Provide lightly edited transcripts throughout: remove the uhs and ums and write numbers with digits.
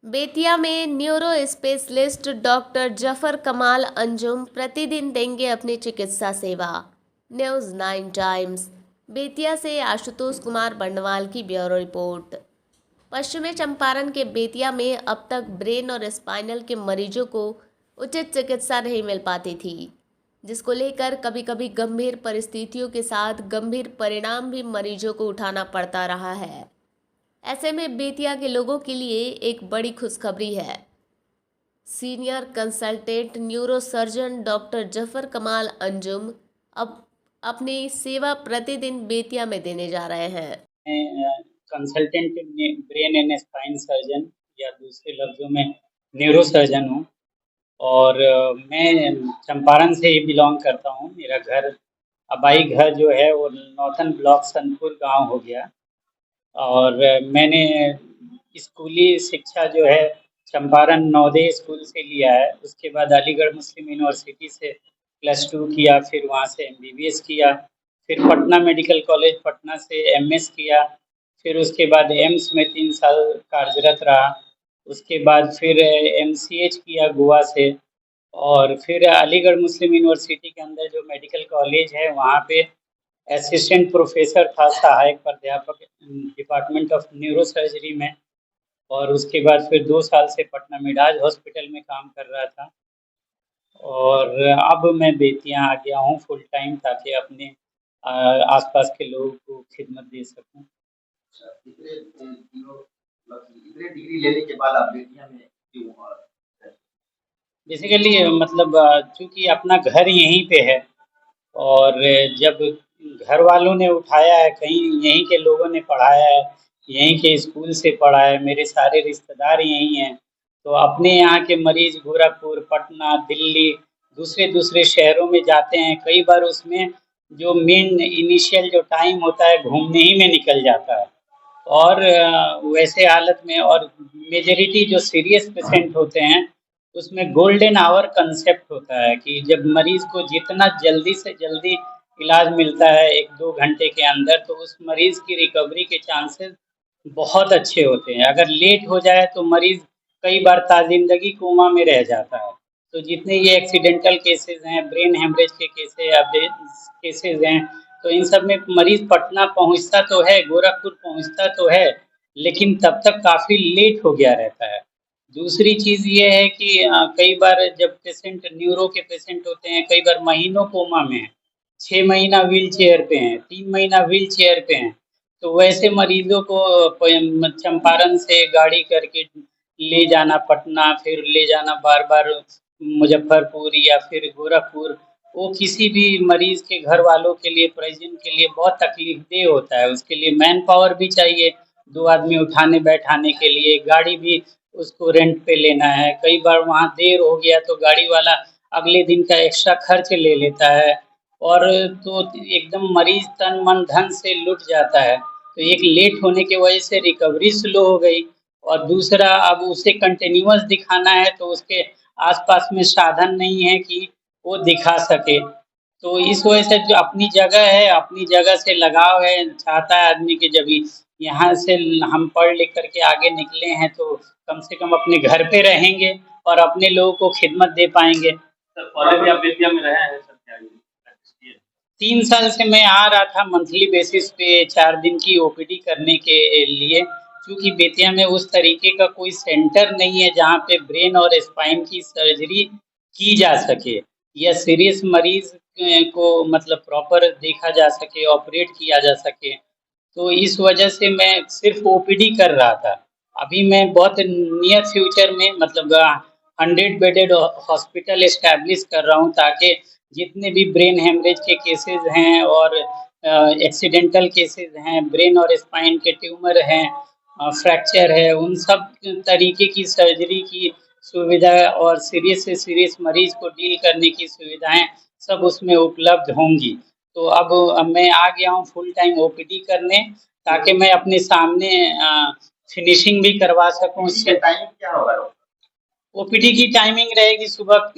बेतिया में neuro specialist doctor Zafar कमाल अंजुम प्रतिदिन देंगे अपनी चिकित्सा सेवा। न्यूज़ 9 टाइम्स बेतिया से आशुतोष कुमार बंडवाल की ब्यूरो रिपोर्ट। पश्चिमी चंपारण के बेतिया में अब तक ब्रेन और स्पाइनल के मरीजों को उचित चिकित्सा नहीं मिल पाती थी, जिसको लेकर कभी कभी गंभीर परिस्थितियों के साथ गंभीर परिणाम भी मरीजों को उठाना पड़ता रहा है। ऐसे में बेतिया के लोगों के लिए एक बड़ी खुशखबरी है। Senior consultant neuro surgeon doctor Zafar कमाल अंजुम अब अपनी सेवा प्रतिदिन बेतिया में देने जा रहे हैं। मैं consultant brain and spine surgeon या दूसरे लफ्ज़ों में न्यूरो सर्जन हूँ। और मैं चंपारण से ही बिलोंग करता हूँ। मेरा घर आबाई घर जो है वो नौतन ब्लॉक सनपुर गांव हो गया। और मैंने स्कूली शिक्षा जो है चंपारण नवोदय स्कूल से लिया है। उसके बाद अलीगढ़ मुस्लिम यूनिवर्सिटी से +2 किया, फिर वहाँ से MBBS किया, फिर पटना मेडिकल कॉलेज पटना से MS किया, फिर उसके बाद एम्स में 3 साल कार्यरत रहा। उसके बाद फिर MCH किया गोवा से, और फिर अलीगढ़ मुस्लिम यूनिवर्सिटी के अंदर जो मेडिकल कॉलेज है वहाँ पे असिस्टेंट प्रोफेसर था, सहायक प्राध्यापक डिपार्टमेंट ऑफ न्यूरो सर्जरी में। और उसके बाद फिर 2 साल से पटना मिडाज हॉस्पिटल में काम कर रहा था। और अब मैं बेतिया आ गया हूँ फुल टाइम, ताकि अपने आसपास के लोगों को खिदमत दे सकूँ। इतने डिग्री लेने के बाद आप बेतिया में क्यों बेसिकली मतलब चूँकि अपना घर यहीं पे है, और जब घर वालों ने उठाया है, कहीं यहीं के लोगों ने पढ़ाया है, यहीं के स्कूल से पढ़ा है, मेरे सारे रिश्तेदार यहीं हैं, तो अपने यहाँ के मरीज गोरखपुर, पटना, दिल्ली, दूसरे दूसरे शहरों में जाते हैं। कई बार उसमें जो मेन इनिशियल जो टाइम होता है घूमने ही में निकल जाता है। और वैसे हालत में, और मेजॉरिटी जो सीरियस पेशेंट होते हैं उसमें गोल्डन आवर कंसेप्ट होता है कि जब मरीज को जितना जल्दी से जल्दी इलाज मिलता है 1-2 घंटे के अंदर, तो उस मरीज की रिकवरी के चांसेस बहुत अच्छे होते हैं। अगर लेट हो जाए तो मरीज कई बार ताजिंदगी कोमा में रह जाता है। तो जितने ये एक्सीडेंटल केसेस हैं, ब्रेन हेमरेज के केसेस या केसेस हैं, तो इन सब में मरीज पटना पहुंचता तो है, गोरखपुर पहुंचता तो है, लेकिन तब तक काफ़ी लेट हो गया रहता है। दूसरी चीज़ ये है कि कई बार जब पेशेंट न्यूरो के पेशेंट होते हैं, कई बार महीनों कोमा में हैं, 6 महीना व्हील चेयर पे हैं, 3 महीना व्हील चेयर पे हैं। तो वैसे मरीजों को चंपारण से गाड़ी करके ले जाना पटना, फिर ले जाना बार-बार मुजफ्फरपुर या फिर गोरखपुर, वो किसी भी मरीज के घर वालों के लिए, परिजन के लिए बहुत तकलीफदेह होता है। उसके लिए मैन पावर भी चाहिए, 2 आदमी उठाने बैठाने के लिए, गाड़ी भी उसको रेंट पे लेना है। कई बार वहाँ देर हो गया तो गाड़ी वाला अगले दिन का एक्स्ट्रा खर्च ले लेता है, और तो एकदम मरीज तन मन धन से लुट जाता है। तो एक लेट होने की वजह से रिकवरी स्लो हो गई, और दूसरा अब उसे कंटिन्यूअस दिखाना है तो उसके आसपास में साधन नहीं है कि वो दिखा सके। तो इस वजह से जो अपनी जगह है, अपनी जगह से लगाव है, चाहता है आदमी कि जब यहाँ से हम पढ़ लिख करके आगे निकले हैं तो कम से कम अपने घर पे रहेंगे और अपने लोगों को खिदमत दे पाएंगे। सर पहले भी आप बेतिया में रहे हैं सर, क्या प्रैक्टिस किए? 3 साल से मैं आ रहा था मंथली बेसिस पे 4 दिन की OPD करने के लिए। क्योंकि बेतिया में उस तरीके का कोई सेंटर नहीं है जहाँ पे ब्रेन और स्पाइन की सर्जरी की जा सके, या सीरियस मरीज को मतलब प्रॉपर देखा जा सके, ऑपरेट किया जा सके। तो इस वजह से मैं सिर्फ OPD कर रहा था। अभी मैं बहुत नियर फ्यूचर में मतलब 100 बेडेड हॉस्पिटल एस्टैब्लिश कर रहा हूँ, ताकि जितने भी ब्रेन हेमरेज के केसेस हैं और एक्सीडेंटल केसेस हैं, ब्रेन और स्पाइन के ट्यूमर हैं, फ्रैक्चर है, उन सब तरीके की सर्जरी की सुविधा और सीरियस से सीरियस मरीज को डील करने की सुविधाएं सब उसमें उपलब्ध होंगी। तो अब मैं आ गया हूँ फुल टाइम OPD करने, ताकि मैं अपने सामने फिनिशिंग भी करवा सकूँ। उससे टाइम क्या होगा? OPD की टाइमिंग रहेगी सुबह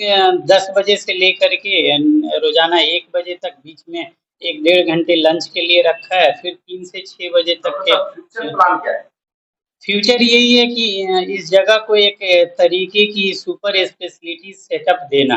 10 बजे से लेकर के रोजाना 1 बजे तक, बीच में 1-1.5 घंटे लंच के लिए रखा है, फिर 3 से 6 बजे तक के। फ्यूचर प्लान क्या है? फ्यूचर यही है कि इस जगह को एक तरीके की सुपर स्पेशलिटी सेटअप देना।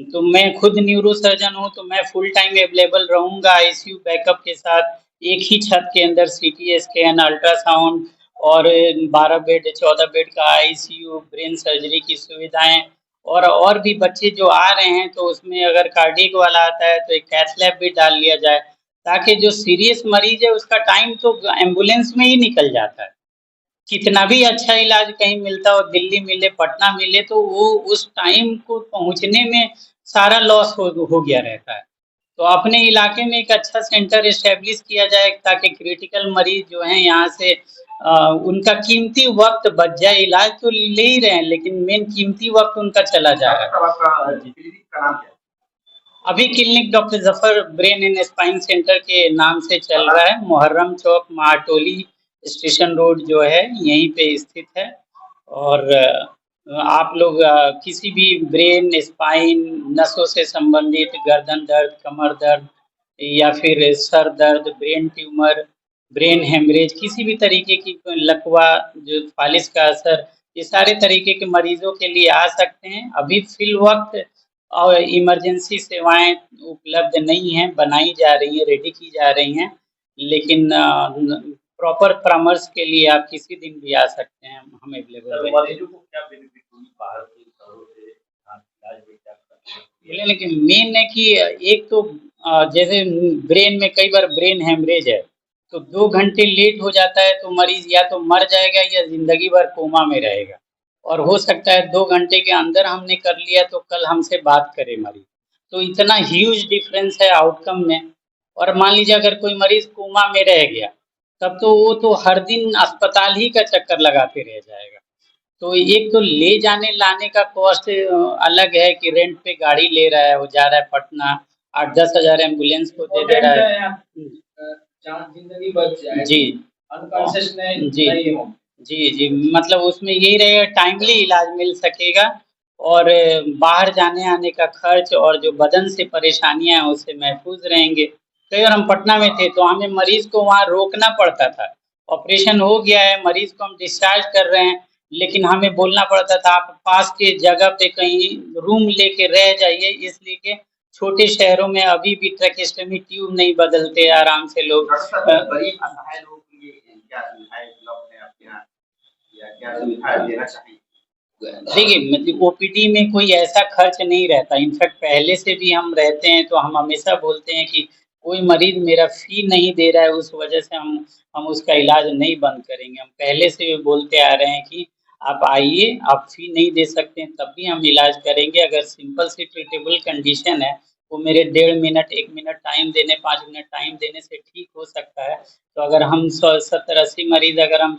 तो मैं खुद न्यूरो सर्जन हूँ, तो मैं फुल टाइम अवेलेबल रहूँगा आईसीयू बैकअप के साथ, एक ही छत के अंदर सीटी स्कैन, अल्ट्रासाउंड और 12 बेड 14 बेड का आईसीयू, ब्रेन सर्जरी की सुविधाएं, और भी बच्चे जो आ रहे हैं तो उसमें अगर कार्डियक वाला आता है तो एक कैथ लैब भी डाल लिया जाए, ताकि जो सीरियस मरीज है उसका टाइम तो एम्बुलेंस में ही निकल जाता है। कितना भी अच्छा इलाज कहीं मिलता हो, दिल्ली मिले, पटना मिले, तो वो उस टाइम को पहुँचने में सारा लॉस हो गया रहता है। तो अपने इलाके में एक अच्छा सेंटर एस्टेब्लिश किया जाए, ताकि क्रिटिकल मरीज जो हैं यहाँ से उनका कीमती वक़्त बच जाए। इलाज तो ले ही रहे हैं, लेकिन मेन कीमती वक़्त उनका चला जा रहा है। डॉक्टर साहब आपका क्लिनिक का नाम क्या है? अभी clinic doctor Zafar brain and spine centre के नाम से चल रहा है। मुहर्रम चौक, महाटोली स्टेशन रोड जो है यहीं पे स्थित है। और आप लोग किसी भी ब्रेन, स्पाइन, नसों से संबंधित गर्दन दर्द, कमर दर्द या फिर सर दर्द, ब्रेन ट्यूमर, ब्रेन हेमरेज, किसी भी तरीके की लकवा, जो फालिज का असर, ये सारे तरीके के मरीजों के लिए आ सकते हैं। अभी फिल वक्त और इमरजेंसी सेवाएं उपलब्ध नहीं हैं, बनाई जा रही हैं, रेडी की जा रही हैं, लेकिन प्रॉपर परामर्श के लिए आप किसी दिन भी आ सकते हैं, हम अवेलेबल सर, रहेंगे। मरीजों को क्या बेनिफिट होगी बाहर के शहरों से इलाज में क्या बोले, लेकिन मेन है कि एक तो जैसे ब्रेन में कई बार ब्रेन हेमरेज है, तो 2 घंटे लेट हो जाता है तो मरीज या तो मर जाएगा या जिंदगी भर कोमा में रहेगा। और हो सकता है 2 घंटे के अंदर हमने कर लिया तो कल हमसे बात करे मरीज। तो इतना ह्यूज डिफरेंस है आउटकम में। और मान लीजिए अगर कोई मरीज कोमा में रह गया, तब तो वो तो हर दिन अस्पताल ही का चक्कर लगाते रह जाएगा। तो एक तो ले जाने लाने का कॉस्ट अलग है कि रेंट पे गाड़ी ले रहा है, वो जा रहा है पटना, 8-10 हज़ार एम्बुलेंस को दे दे रहा है। जिंदगी बच जाए जी अनकॉन्शियस जी नहीं हो। जी, मतलब उसमें यही रहेगा, टाइमली इलाज मिल सकेगा। और बाहर जाने आने का खर्च और जो बदन से परेशानियां हैं उससे महफूज रहेंगे। कई बार हम पटना में थे तो हमें मरीज को वहाँ रोकना पड़ता था। ऑपरेशन हो गया है, मरीज को हम डिस्चार्ज कर रहे हैं, लेकिन हमें बोलना पड़ता था आप पास के जगह पे कहीं रूम लेके रह जाइए, इसलिए कि छोटे शहरों में अभी भी ट्रैकेस्टमी ट्यूब नहीं बदलते आराम से लोग। डॉक्टर साहब, गरीब असहाय लोगों के लिए क्या सुविधाएं उपलब्ध है आपके यहाँ या क्या सुविधाएं देना चाहिए? देखिए, मतलब ओपीडी में कोई ऐसा खर्च नहीं रहता। इनफैक्ट पहले से भी हम रहते हैं तो हम हमेशा बोलते हैं कि कोई मरीज मेरा फ़ी नहीं दे रहा है, उस वजह से हम उसका इलाज नहीं बंद करेंगे। हम पहले से भी बोलते आ रहे हैं कि आप आइए, आप फ़ी नहीं दे सकते हैं तब भी हम इलाज करेंगे। अगर सिंपल सी ट्रीटेबल कंडीशन है, वो मेरे 1.5 मिनट, 1 मिनट टाइम देने, 5 मिनट टाइम देने से ठीक हो सकता है। तो अगर हम 70-80 मरीज़ अगर हम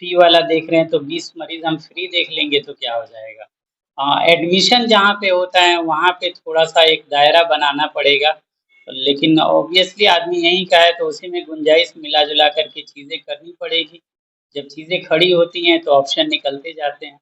फ़ी वाला देख रहे हैं तो 20 मरीज़ हम फ्री देख लेंगे तो क्या हो जाएगा। एडमिशन जहाँ पे होता है वहाँ पे थोड़ा-सा एक दायरा बनाना पड़ेगा, लेकिन ऑब्वियसली आदमी यहीं का है तो उसी में गुंजाइश मिला-जुला कर के चीज़ें करनी पड़ेगी। जब चीज़ें खड़ी होती हैं तो ऑप्शन निकलते जाते हैं।